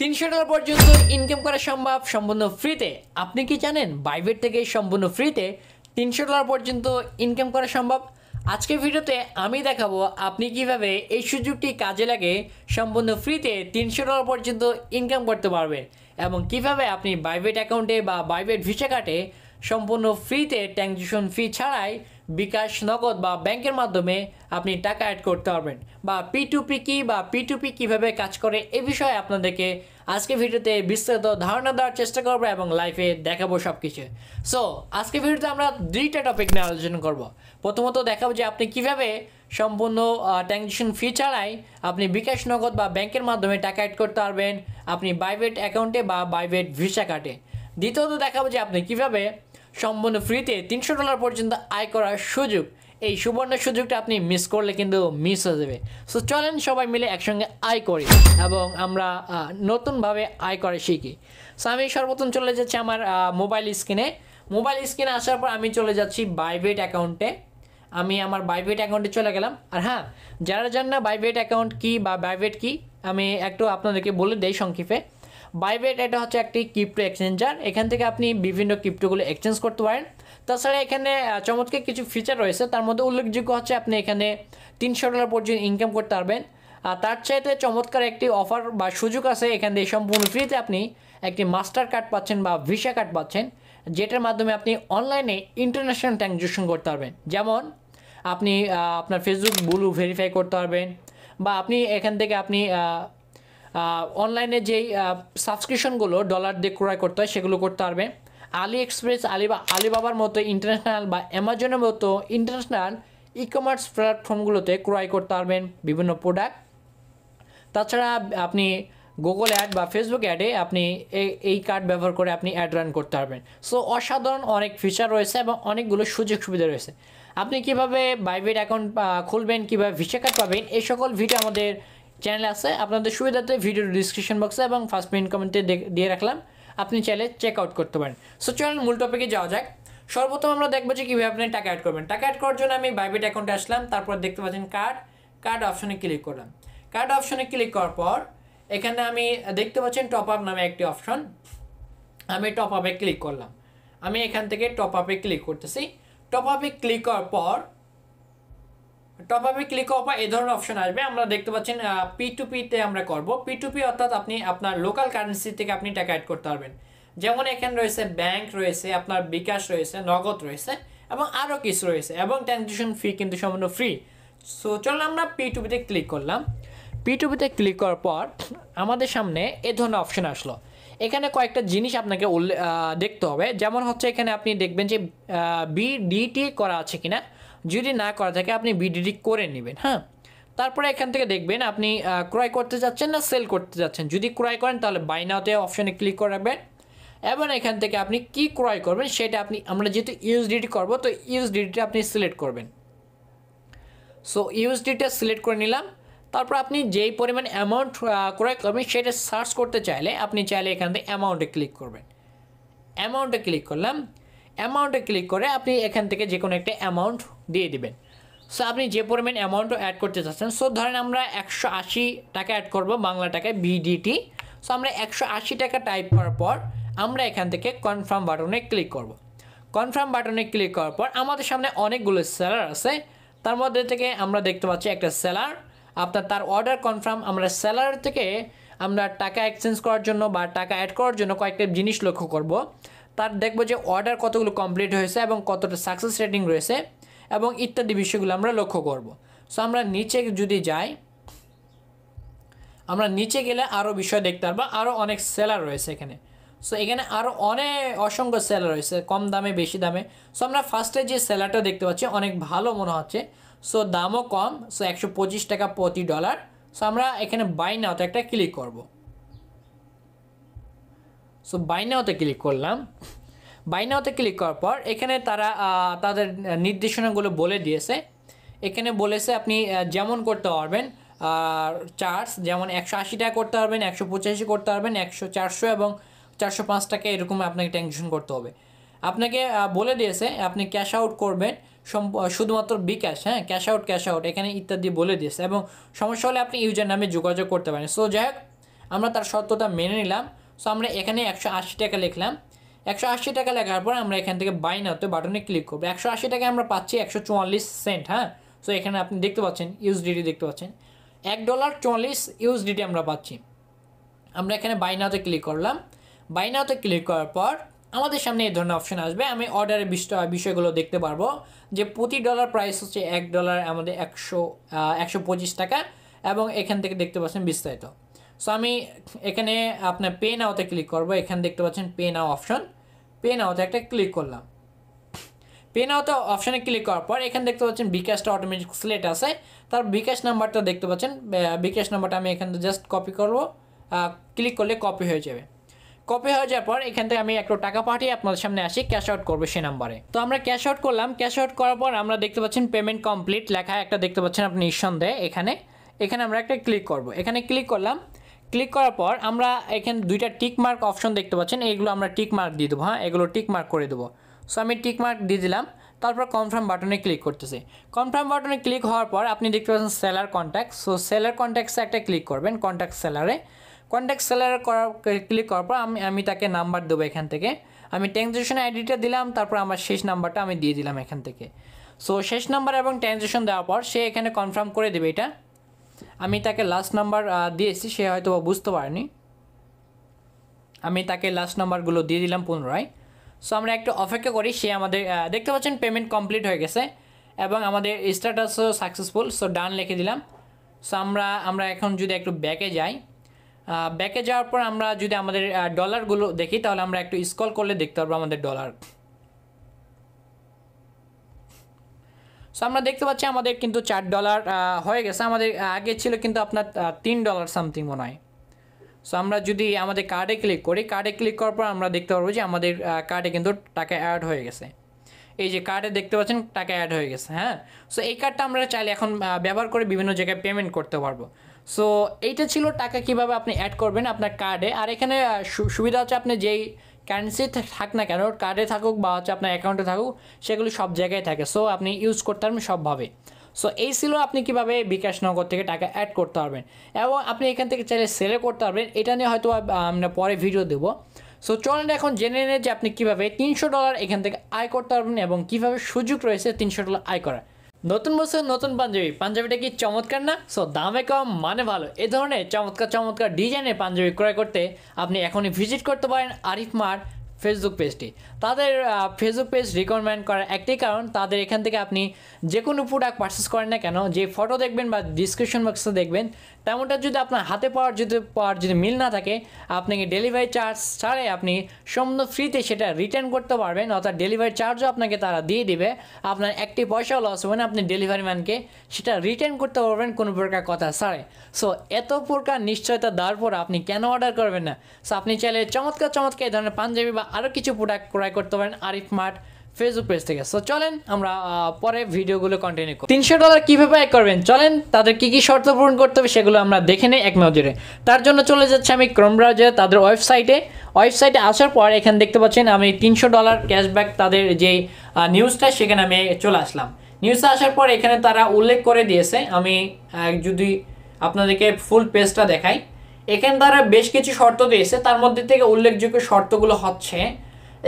$300 পর্যন্ত ইনকাম করা সম্ভব সম্পূর্ণ ফ্রিতে। আপনি কি জানেন বাইবেট থেকে সম্পূর্ণ ফ্রিতে $300 পর্যন্ত ইনকাম করা সম্ভব? আজকের ভিডিওতে আমি দেখাবো আপনি কিভাবে এই সুযোগটি কাজে লাগে সম্পূর্ণ ফ্রিতে $300 পর্যন্ত ইনকাম করতে পারবেন এবং কিভাবে আপনি বাইবেট অ্যাকাউন্টে বা বাইবেট ভিসা কার্ডে সম্পূর্ণ ফ্রিতে ট্রানজ্যাকশন ফি ছাড়াই বিকাশ, নগদ বা ব্যাংকের মাধ্যমে আপনি টাকা অ্যাড করতে পারবেন বা P2P কি বা P2P কিভাবে কাজ করে এই বিষয়ে আপনাদেরকে আজকে ভিডিওতে বিস্তারিত ধারণা দেওয়ার চেষ্টা করব এবং লাইভে দেখাবো সব কিছু। সো আজকে ভিডিওতে আমরা দুইটা টপিক নিয়ে আলোচনা করব। প্রথমত দেখাবো যে আপনি কিভাবে সম্পূর্ণ ট্রানজ্যাকশন ফি ছাড়াই আপনি বিকাশ, নগদ বা ব্যাংকের মাধ্যমে টাকা অ্যাড করতে পারবেন আপনি বাইবেট অ্যাকাউন্টে বা বাইবেট ভিসা কার্ডে। দ্বিতীয়ত দেখাবো যে আপনি কিভাবে সম্পূর্ণ ফ্রিতে $300 পর্যন্ত আয় করার সুযোগ, এই সুবর্ণ সুযোগটা আপনি মিস করলে কিন্তু মিস হয়ে যাবে। সো চলেন সবাই মিলে একসঙ্গে আয় করি এবং আমরা নতুনভাবে আয় করা শিখি। সো আমি সর্বপ্রথম চলে যাচ্ছি আমার মোবাইল স্ক্রিনে আসার পর আমি চলে যাচ্ছি বাইবেট অ্যাকাউন্টে। আমি আমার বাইবেট অ্যাকাউন্টে চলে গেলাম। আর হ্যাঁ, যারা জান না বাইবেট অ্যাকাউন্ট কি বা বাইবেট কি, আমি একটু আপনাদেরকে বলে দেই সংক্ষেপে। বাইবেট এটা হচ্ছে একটি ক্রিপ্টো এক্সচেঞ্জার। এখান থেকে আপনি বিভিন্ন ক্রিপ্টোগুলো এক্সচেঞ্জ করতে পারেন। তাছাড়া এখানে চমৎকার কিছু ফিচার রয়েছে, তার মধ্যে উল্লেখযোগ্য হচ্ছে আপনি এখানে $300 পর্যন্ত ইনকাম করতে পারবেন। আর তার চাইতে চমৎকার একটি অফার বা সুযোগ আছে, এখান থেকে সম্পূর্ণ ফ্রিতে আপনি একটি মাস্টার কার্ড পাচ্ছেন বা ভিসা কার্ড পাচ্ছেন, যেটার মাধ্যমে আপনি অনলাইনে ইন্টারন্যাশনাল ট্রানজ্যাকশন করতে পারবেন। যেমন আপনি আপনার ফেসবুক ব্লু ভেরিফাই করতে পারবেন বা আপনি এখান থেকে আপনি অনলাইনে যেই সাবস্ক্রিপশনগুলো ডলার দিয়ে ক্রয় করতে হয় সেগুলো করতে পারবেন। আলি এক্সপ্রেস, আলিবাবার মতো ইন্টারন্যাশনাল বা অ্যামাজনের মতো ইন্টারন্যাশনাল ই কমার্স প্ল্যাটফর্মগুলোতে ক্রয় করতে পারবেন বিভিন্ন প্রোডাক্ট। তাছাড়া আপনি গুগল অ্যাড বা ফেসবুক অ্যাডে আপনি এই কার্ড ব্যবহার করে আপনি অ্যাড রান করতে পারবেন। সো অসাধারণ অনেক ফিচার রয়েছে এবং অনেকগুলো সুযোগ সুবিধা রয়েছে। আপনি কিভাবে বাইবেট অ্যাকাউন্ট খুলবেন, কীভাবে ভিসা কার্ড পাবেন, এই সকল ভিডিও আমাদের চ্যানেলে আছে। আপনাদের সুবিধাতে ভিডিওর ডিসক্রিপশন বক্সে এবং ফার্স্ট পিন কমেন্টে দিয়ে রাখলাম, আপনি চাইলে চেক আউট করতে পারেন। সো চলুন মূল টপিকে যাওয়া যাক। সর্বপ্রথম আমরা দেখবো যে কীভাবে আপনি টাকা অ্যাড করবেন। টাকা অ্যাড করার জন্য আমি বাইবেট অ্যাকাউন্টে আসলাম, তারপর দেখতে পাচ্ছেন কার্ড অপশনে ক্লিক করলাম। কার্ড অপশনে ক্লিক করার পর এখানে আমি দেখতে পাচ্ছেন টপ আপ নামে একটি অপশন, আমি টপ আপে ক্লিক করলাম। আমি এখান থেকে টপ আপে ক্লিক করতেছি। টপ আপে ক্লিক করার পর এই ধরনের অপশন আসবে। আমরা দেখতে পাচ্ছেন P2P-তে আমরা করব। P2P অর্থাৎ আপনি আপনার লোকাল কারেন্সি থেকে আপনি টাকা অ্যাড করতে পারবেন। যেমন এখানে রয়েছে ব্যাংক রয়েছে, আপনার বিকাশ রয়েছে, নগদ রয়েছে এবং আরও কিছু রয়েছে এবং ট্রানজ্যাকশন ফি কিন্তু সম্পূর্ণ ফ্রি। সো চলুন আমরা P2P-তে ক্লিক করলাম। P2P-তে ক্লিক করার পর আমাদের সামনে এ ধরনের অপশন আসলো। এখানে কয়েকটা জিনিস আপনাকে দেখতে হবে। যেমন হচ্ছে এখানে আপনি দেখবেন যে BDT করা আছে কিনা, যদি না করা থাকে আপনি BDT করে নেবেন। হ্যাঁ, তারপরে এখান থেকে দেখবেন আপনি ক্রয় করতে যাচ্ছেন না সেল করতে যাচ্ছেন। যদি ক্রয় করেন তাহলে বাই নাওতে অপশানে ক্লিক করে রাখবেন এবং এখান থেকে আপনি কি ক্রয় করবেন সেটা আমরা যেহেতু USDT করব তো USDT আপনি সিলেক্ট করবেন। সো USDT সিলেক্ট করে নিলাম। তারপর আপনি যেই পরিমাণ অ্যামাউন্ট ক্রয় করবেন সেটা সার্চ করতে চাইলে আপনি চাইলে এখান থেকে অ্যামাউন্টে ক্লিক করবেন। অ্যামাউন্টে ক্লিক করলাম। অ্যামাউন্টে ক্লিক করে আপনি এখান থেকে যে কোনো একটা অ্যামাউন্ট দিয়ে দিবেন। সো আপনি যে পরিমাণ অ্যামাউন্ট অ্যাড করতে চাচ্ছেন, সো ধরেন আমরা 180 টাকা অ্যাড করব বাংলা টাকায় BDT। সো আমরা 180 টাকা টাইপ করার পর আমরা এখান থেকে কনফার্ম বাটনে ক্লিক করব। কনফার্ম বাটনে ক্লিক করার পর আমাদের সামনে অনেকগুলো সেলার আছে, তার মধ্যে থেকে আমরা দেখতে পাচ্ছি একটা সেলার আপনার তার অর্ডার কনফার্ম। আমরা সেলার থেকে আমরা টাকা এক্সচেঞ্জ করার জন্য বা টাকা অ্যাড করার জন্য কয়েকটা জিনিস লক্ষ্য করব। তার দেখব যে অর্ডার কতগুলো কমপ্লিট হয়েছে এবং কতটা সাকসেস রেটিং রয়েছে এবং ইত্যাদি বিষয়গুলো আমরা লক্ষ্য করব। সো আমরা নিচে যদি যাই, আমরা নিচে গেলে আরও বিষয় দেখতে পারবো, আরও অনেক সেলার রয়েছে এখানে। সো এখানে আরও অসংখ্য সেলার রয়েছে কম দামে বেশি দামে। সো আমরা ফার্স্টে যে সেলারটা দেখতে পাচ্ছি অনেক ভালো মনে হচ্ছে, সো দামও কম, সো 125 টাকা প্রতি ডলার। সো আমরা এখানে বাই নাওতে একটা ক্লিক করব। সো বাই নাওতে ক্লিক করলাম। বাই নাওতে ক্লিক করার পর এখানে তারা তাদের নির্দেশনাগুলো বলে দিয়েছে। এখানে বলেছে আপনি যেমন করতে পারবেন চার্জ, যেমন 180 টাকা করতে পারবেন, 185 করতে পারবেন, 100, 400 এবং 405 টাকা এরকম আপনাকে ট্রানজ্যাকশন করতে হবে। আপনাকে বলে দিয়েছে আপনি ক্যাশ আউট করবেন শুধুমাত্র বিকাশ, হ্যাঁ, ক্যাশ আউট এখানে ইত্যাদি বলে দিয়েছে এবং সমস্যা হলে আপনি ইউজার নামে যোগাযোগ করতে পারেন। সো যাই হোক আমরা তার শর্তটা মেনে নিলাম। সো আমরা এখানে 180 টাকা লিখলাম। 180 টাকা লেখার পর আমরা এখান থেকে বাই নাওতে বাটনে ক্লিক করবো। 180 টাকায় আমরা পাচ্ছি 144 সেন্ট। হ্যাঁ, সো এখানে আপনি দেখতে পাচ্ছেন ইউএসডিটি দেখতে পাচ্ছেন, $1.44 ইউএসডিটি আমরা পাচ্ছি। আমরা এখানে বাই নাওতে ক্লিক করলাম। বাই নাওতে ক্লিক করার পর আমাদের সামনে এই ধরনের অপশন আসবে। আমি অর্ডারের বিষয়গুলো দেখতে পারবো যে প্রতি ডলার প্রাইস হচ্ছে $1 আমাদের 125 টাকা, এবং এখান থেকে দেখতে পাচ্ছেন বিস্তারিত। সো আমি এখানে আপনার পে নাওতে ক্লিক করবো। এখানে দেখতে পাচ্ছেন পে নাও অপশন, পে নাওতে একটা ক্লিক করলাম। পে নাওতে অপশানে ক্লিক করার পর এখানে দেখতে পাচ্ছেন বিকাশটা অটোমেটিক সিলেক্ট আছে, তার বিকাশ নাম্বারটা দেখতে পাচ্ছেন। বিকাশ নাম্বারটা আমি এখান থেকে জাস্ট কপি করবো, ক্লিক করলে কপি হয়ে যাবে। কপি হয়ে যাওয়ার পর এখান থেকে আমি একটু টাকা পাঠিয়ে আপনাদের সামনে আসি ক্যাশ আউট করবো সেই নাম্বারে। তো আমরা ক্যাশ আউট করলাম। ক্যাশ আউট করার পর আমরা দেখতে পাচ্ছেন পেমেন্ট কমপ্লিট লেখা একটা দেখতে পাচ্ছেন আপনি নিঃসন্দেহে। এখানে আমরা একটা ক্লিক করব। এখানে ক্লিক করলাম। ক্লিক করার পর আমরা এখানে দুইটা টিক মার্ক অপশন দেখতে পাচ্ছেন, এইগুলো আমরা টিক মার্ক দিয়ে দেবো। হ্যাঁ, এগুলো টিক মার্ক করে দেবো। সো আমি টিক মার্ক দিয়ে দিলাম। তারপর কনফার্ম বাটনে ক্লিক করতেছি। কনফার্ম বাটনে ক্লিক হওয়ার পর আপনি দেখতে পাচ্ছেন সেলার কন্ট্যাক্ট। সো সেলার কন্ট্যাক্টসে একটা ক্লিক করবেন, কন্ট্যাক্ট সেলারে। কন্ট্যাক্ট সেলারে ক্লিক করার পর আমি তাকে নাম্বার দেবো। এখান থেকে আমি ট্রানজ্যাকশন আইডিটা দিলাম, তারপর আমার শেষ নাম্বারটা আমি দিয়ে দিলাম এখান থেকে। সো শেষ নাম্বার এবং ট্রানজ্যাকশন দেওয়ার পর সে এখানে কনফার্ম করে দেবে। এটা আমি তাকে লাস্ট নাম্বার দিয়েছি, সে হয়তো বুঝতে পারেনি। আমি তাকে লাস্ট নাম্বারগুলো দিয়ে দিলাম পুনরায়। সো আমরা একটু অপেক্ষা করি। সে আমাদের দেখতে পাচ্ছেন পেমেন্ট কমপ্লিট হয়ে গেছে এবং আমাদের স্ট্যাটাসও সাকসেসফুল। সো ডান লিখে দিলাম। সো আমরা এখন যদি একটু ব্যাকে যাই, ব্যাকে যাওয়ার পর আমরা যদি আমাদের ডলারগুলো দেখি, তাহলে আমরা একটু স্ক্রল করলে দেখতে পারবো আমাদের ডলার। সো আমরা দেখতে পাচ্ছি আমাদের কিন্তু $4 হয়ে গেছে। আমাদের আগে ছিল কিন্তু আপনার $3 সামথিং মনে হয়। সো আমরা যদি আমাদের কার্ডে ক্লিক করি, কার্ডে ক্লিক করার পর আমরা দেখতে পারবো যে আমাদের কার্ডে কিন্তু টাকা অ্যাড হয়ে গেছে। এই যে কার্ডে দেখতে পাচ্ছেন টাকা অ্যাড হয়ে গেছে। হ্যাঁ, সো এই কার্ডটা আমরা চাইলে এখন ব্যবহার করে বিভিন্ন জায়গায় পেমেন্ট করতে পারবো। সো এইটা ছিল টাকা কিভাবে আপনি অ্যাড করবেন আপনার কার্ডে। আর এখানে সুবিধা হচ্ছে আপনি যেই কারেন্সি থাক না কেন, কার্ডে থাকুক বা হচ্ছে আপনার অ্যাকাউন্টে থাকুক, সেগুলো সব জায়গায় থাকে। সো আপনি ইউজ করতে পারবেন সবভাবে। সো এই ছিল আপনি কীভাবে বিকাশ নগদ থেকে টাকা অ্যাড করতে পারবেন, এবং আপনি এখান থেকে চাইলে সেলে করতে পারবেন। এটা নিয়ে হয়তো আমরা পরে ভিডিও দেবো। সো চলেন এখন জেনে নেন যে আপনি কীভাবে $300 এখান থেকে আয় করতে পারবেন এবং কীভাবে সুযোগ রয়েছে $300 আয় করার। নতুন বছর নতুন পাঞ্জাবি, পাঞ্জাবিটা কি চমৎকার না? সো দামে কম মানে ভালো, এ ধরনের চমৎকার ডিজাইনের পাঞ্জাবি ক্রয় করতে আপনি এখনই ভিজিট করতে পারেন আরিফ মার্ট ফেসবুক পেজটি। তাদের ফেসবুক পেজ রিকমেন্ড করার একটাই কারণ, তাদের এখান থেকে আপনি যে কোনো প্রোডাক্ট পারচেস করেন না কেন, যে ফটো দেখবেন বা ডিসক্রিপশন বক্সে দেখবেন, তেমনটা যদি আপনার হাতে পাওয়ার যদি মিল না থাকে, আপনাকে ডেলিভারি চার্জ ছাড়াই আপনি সম্পূর্ণ ফ্রিতে সেটা রিটার্ন করতে পারবেন। অর্থাৎ ডেলিভারি চার্জও আপনাকে তারা দিয়ে দিবে, আপনার একটি পয়সাও লস হবে না। আপনি ডেলিভারি ম্যানকে সেটা রিটার্ন করতে পারবেন কোনো প্রকার কথা ছাড়াই। সো এত প্রকার নিশ্চয়তা দেওয়ার পর আপনি কেন অর্ডার করবেন না? সো আপনি চাইলে চমৎকার এই ধরনের পাঞ্জাবি বা আরও কিছু প্রোডাক্ট ক্রয় করতে পারেন আরিফ মার্ট ফেসবুক পেজ থেকে। সো চলেন আমরা পরে ভিডিওগুলো কন্টিনিউ করি। $300 কীভাবে আয় করবেন, চলেন তাদের কী শর্ত পূরণ করতে হবে সেগুলো আমরা দেখে নিই এক নজরে। তার জন্য চলে যাচ্ছে আমি ক্রোম ব্রাউজারে তাদের ওয়েবসাইটে আসার পর এখানে দেখতে পাচ্ছেন আমি $300 ক্যাশব্যাক তাদের যেই নিউজটা, সেখানে আমি চলে আসলাম। নিউজে আসার পর এখানে তারা উল্লেখ করে দিয়েছে। আমি যদি আপনাদেরকে ফুল পেজটা দেখাই, এখানে তারা বেশ কিছু শর্ত দিয়েছে। তার মধ্যে থেকে উল্লেখযোগ্য শর্তগুলো হচ্ছে,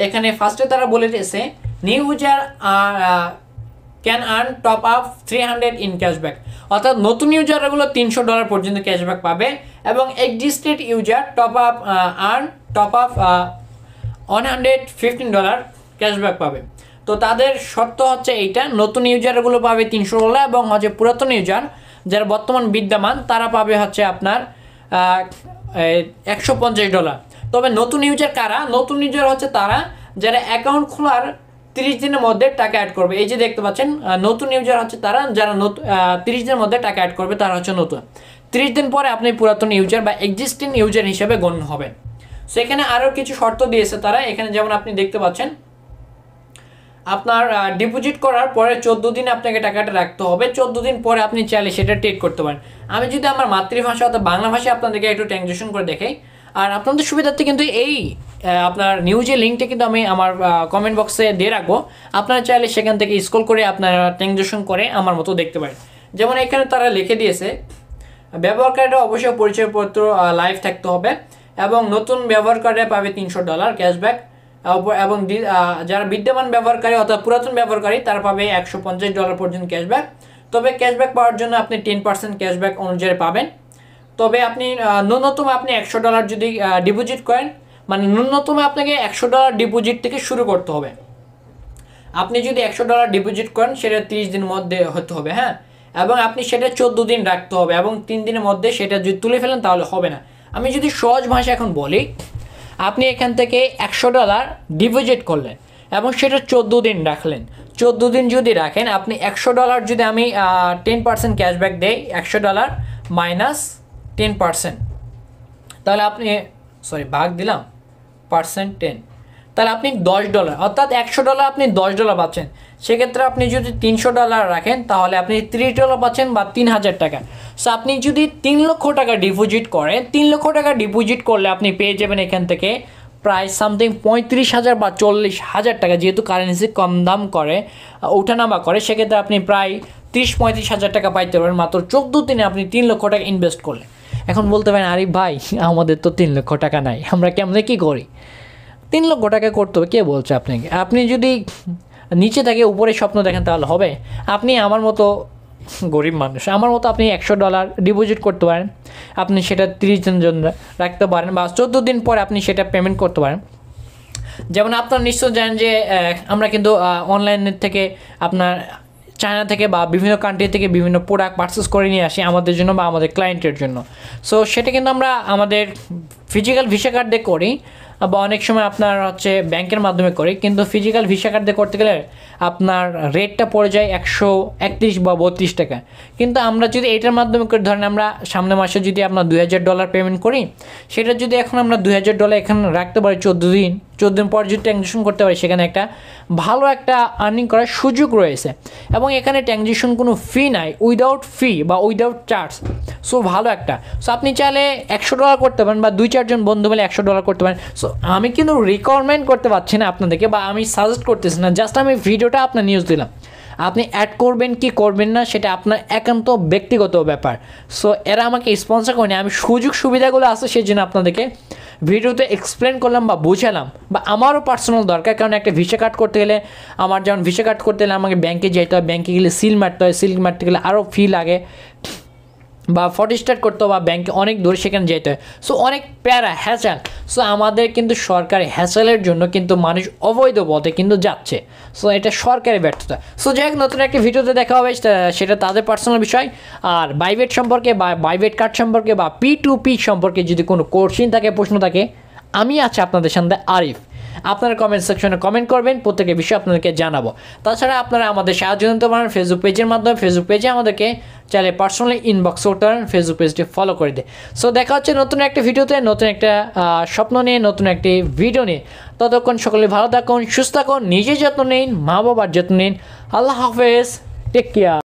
এখানে ফার্স্টে তারা বলে দিয়েছে new user can earn top up 300 in cashback, অর্থাৎ নতুন ইউজারগুলো $300 পর্যন্ত ক্যাশব্যাক পাবে, এবং existed user top up $115 cashback পাবে। তো তাদের শর্ত হচ্ছে এইটা, নতুন ইউজারগুলো পাবে $300, এবং হচ্ছে পুরাতন ইউজার যারা বর্তমান বিদ্যমান তারা পাবে হচ্ছে আপনার $150। তবে নতুন ইউজার কারা? নতুন ইউজার হচ্ছে তারা যারা অ্যাকাউন্ট খোলার 30 দিনের মধ্যে টাকা অ্যাড করবে। এই যে দেখতে পাচ্ছেন নতুন ইউজার হচ্ছে তারা যারা 30 দিনের মধ্যে টাকা অ্যাড করবে, তারা হচ্ছে নতুন। 30 দিন পরে আপনি পুরাতন ইউজার বা এক্সিস্টিং ইউজার হিসেবে গণ্য হবেন। সো এখানে আরও কিছু শর্ত দিয়েছে তারা। এখানে যেমন আপনি দেখতে পাচ্ছেন আপনার ডিপোজিট করার পরে 14 দিন আপনাকে টাকাটা রাখতে হবে। 14 দিন পরে আপনি চাইলে সেটা টেক করতে পারেন। আমি যদি আমার মাতৃভাষা অর্থাৎ বাংলা ভাষায় আপনাদেরকে একটু ট্রানজেকশন করে দেখাই, আর আপনাদের সুবিধার্থে কিন্তু এই আপনার নিউজের লিঙ্কটা কিন্তু আমি আমার কমেন্ট বক্সে দিয়ে রাখবো। আপনারা চাইলে সেখান থেকে স্ক্রল করে আপনারা ট্রানজেকশন করে আমার মতো দেখতে পারেন। যেমন এখানে তারা লিখে দিয়েছে ব্যবহারকারীরা অবশ্যই পরিচয়পত্র লাইভ থাকতে হবে এবং নতুন ব্যবহারকারীরা পাবে $300 ক্যাশব্যাক এবং যারা বিদ্যমান ব্যবহারকারী অর্থাৎ পুরাতন ব্যবহারকারী তারা পাবে $150 পর্যন্ত ক্যাশব্যাক। তবে ক্যাশব্যাক পাওয়ার জন্য আপনি 10% ক্যাশব্যাক অনুযায়ী পাবেন। তবে আপনি ন্যূনতম আপনি $100 যদি ডিপোজিট করেন, মানে ন্যূনতম আপনাকে $100 ডিপোজিট থেকে শুরু করতে হবে। আপনি যদি $100 ডিপোজিট করেন সেটা 30 দিনের মধ্যে হতে হবে, হ্যাঁ, এবং আপনি সেটা 14 দিন রাখতে হবে এবং 3 দিনের মধ্যে সেটা যদি তুলে ফেলেন তাহলে হবে না। আমি যদি সহজ ভাষা এখন বলি, আপনি এখান থেকে $100 ডিপোজিট করলেন এবং সেটা 14 দিন রাখলেন। 14 দিন যদি রাখেন আপনি $100 যদি আমি 10% ক্যাশব্যাক দেই, $100 মাইনাস 10%, তাহলে আপনি ভাগ দিলাম পার্সেন্ট 10, তাহলে আপনি $10 অর্থাৎ $100 আপনি $10 পাচ্ছেন। সেক্ষেত্রে আপনি যদি $300 রাখেন তাহলে আপনি $30 পাচ্ছেন বা 3000 টাকা। সো আপনি যদি 3 লক্ষ টাকা ডিপোজিট করেন, 3 লক্ষ টাকা ডিপোজিট করলে আপনি পেয়ে যাবেন এখান থেকে প্রায় সামথিং 35,000 বা 40,000 টাকা। যেহেতু কারেন্সি কম দাম করে ওঠানামা করে, সেক্ষেত্রে আপনি প্রায় 30-35,000 টাকা পাইতে পারেন মাত্র 14 দিনে আপনি 3 লক্ষ টাকা ইনভেস্ট করলে। এখন বলতে পারেন আরে ভাই আমাদের তো 3 লক্ষ টাকা নাই, আমরা কেমনে কী করি? 3 লক্ষ টাকা করতে হবে কে বলছে আপনাকে? আপনি যদি নিচে থেকে উপরে স্বপ্ন দেখেন তাহলে হবে? আপনি আমার মতো গরিব মানুষ, আমার মতো আপনি $100 ডিপোজিট করতে পারেন, আপনি সেটা 30 দিন জন্য রাখতে পারেন বা 14 দিন পরে আপনি সেটা পেমেন্ট করতে পারেন। যেমন আপনারা নিশ্চয় জানেন যে আমরা কিন্তু অনলাইনের থেকে আপনার চায়না থেকে বা বিভিন্ন কান্ট্রি থেকে বিভিন্ন প্রোডাক্ট পারচেস করে নিয়ে আসি আমাদের জন্য বা আমাদের ক্লায়েন্টের জন্য। সো সেটা কিন্তু আমরা আমাদের ফিজিক্যাল ভিসা কার্ড দিয়ে করি বা অনেক সময় আপনার হচ্ছে ব্যাংকের মাধ্যমে করি, কিন্তু ফিজিক্যাল ভিসা কার্ড দিয়ে করতে গেলে আপনার রেটটা পড়ে যায় 131 বা 32 টাকা। কিন্তু আমরা যদি এটার মাধ্যমে করে ধরেন আমরা সামনে মাসে যদি আপনার $2000 পেমেন্ট করি, সেটা যদি এখন আমরা $2000 এখানে রাখতে পারি 14 দিন, 14 দিন পর যদি ট্রানজ্যাকশন করতে পারি, সেখানে একটা ভালো একটা আর্নিং করার সুযোগ রয়েছে এবং এখানে ট্রানজ্যাকশন কোনো ফি নাই, উইদাউট ফি বা উইদাউট চার্জ। সো ভালো একটা। সো আপনি চাইলে $100 করতে পারেন বা 2-4 জন বন্ধু মিলে $100 করতে পারেন। সো আমি কিন্তু রিকমেন্ড করতে পারছি না আপনাদেরকে বা আমি সাজেস্ট করতেছি না, জাস্ট আমি ভিডিওটা আপনার নিউজ দিলাম। আপনি অ্যাড করবেন কি করবেন না সেটা আপনার একান্ত ব্যক্তিগত ব্যাপার। সো এরা আমাকে স্পন্সর করেনি, আমি সুযোগ সুবিধাগুলো আছে সেই জন্য আপনাদেরকে ভিডিওতে এক্সপ্লেন করলাম বা বুঝালাম। বা আমারও পার্সোনাল দরকার, কারণ একটা ভিসা কার্ড করতে গেলে আমার যেমন ভিসা কার্ড করতে গেলে আমাকে ব্যাংকে যেতে হয়, ব্যাংকে গেলে সিল মারতে হয়, সিল মারতে গেলে আরও ফি লাগে বা ফটো স্টার্ট করতে হবে বা ব্যাংকে অনেক দূরে সেখানে যেতে হয়। সো অনেক প্যারা হ্যাসেল। সো আমাদের কিন্তু সরকারি হ্যাসেলের জন্য কিন্তু মানুষ অবৈধ পথে কিন্তু যাচ্ছে। সো এটা সরকারি ব্যর্থতা। সো যাই হোক, নতুন একটা ভিডিওতে দেখা হবে, সেটা তাদের পার্সোনাল বিষয়। আর বাইবেট সম্পর্কে বা বাইবেট কার্ড সম্পর্কে বা P2P সম্পর্কে যদি কোনো কোশ্চেন থাকে, প্রশ্ন থাকে, আমি আছি আপনাদের সামনে আরিফ। আপনারা কমেন্ট সেকশনে কমেন্ট করবেন, প্রত্যেকের বিষয়ে আপনাদেরকে জানাবো। তাছাড়া আপনারা আমাদের সাহায্য নিতে পারেন ফেসবুক পেজের মাধ্যমে। ফেসবুক পেজে আমাদেরকে চাইলে পার্সোনালি ইনবক্স করতে পারেন, ফেসবুক পেজটি ফলো করে দিয়ে। সো দেখা হচ্ছে নতুন একটা ভিডিওতে, নতুন একটা স্বপ্ন নিয়ে, নতুন একটি ভিডিও নিয়ে। ততক্ষণ সকলে ভালো থাকুন, সুস্থ থাকুন, নিজের যত্ন নিন, মা বাবার যত্ন নিন। আল্লাহ হাফেজ, টেক কেয়ার।